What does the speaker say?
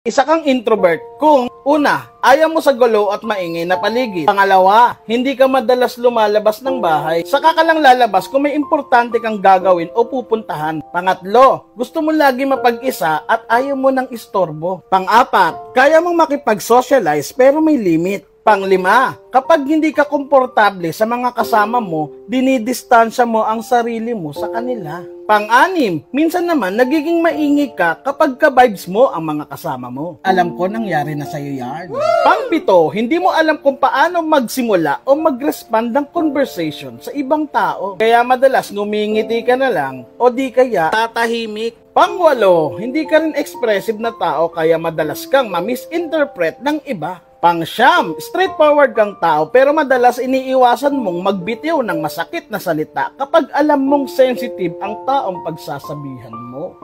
Isa kang introvert kung una, ayaw mo sa gulo at maingay na paligid. Pangalawa, hindi ka madalas lumalabas ng bahay. Saka ka lang lalabas kung may importante kang gagawin o pupuntahan. Pangatlo, gusto mo lagi mapag-isa at ayaw mo ng istorbo. Pang-apat, kaya mong makipag-socialize pero may limit. Pang-lima, kapag hindi ka komportable sa mga kasama mo, dinidistansya mo ang sarili mo sa kanila. Pang-anim, minsan naman nagiging maingay ka kapag ka-vibes mo ang mga kasama mo. Alam ko nangyari na sa'yo yan. Pang-pito, hindi mo alam kung paano magsimula o mag-respond ng conversation sa ibang tao. Kaya madalas ngumingiti ka na lang o di kaya tatahimik. Pang-walo, hindi ka rin expressive na tao kaya madalas kang ma-misinterpret ng iba. Pang-siyam, straightforward kang tao pero madalas iniiwasan mong magbitiw ng masakit na salita kapag alam mong sensitive ang taong pagsasabihan mo.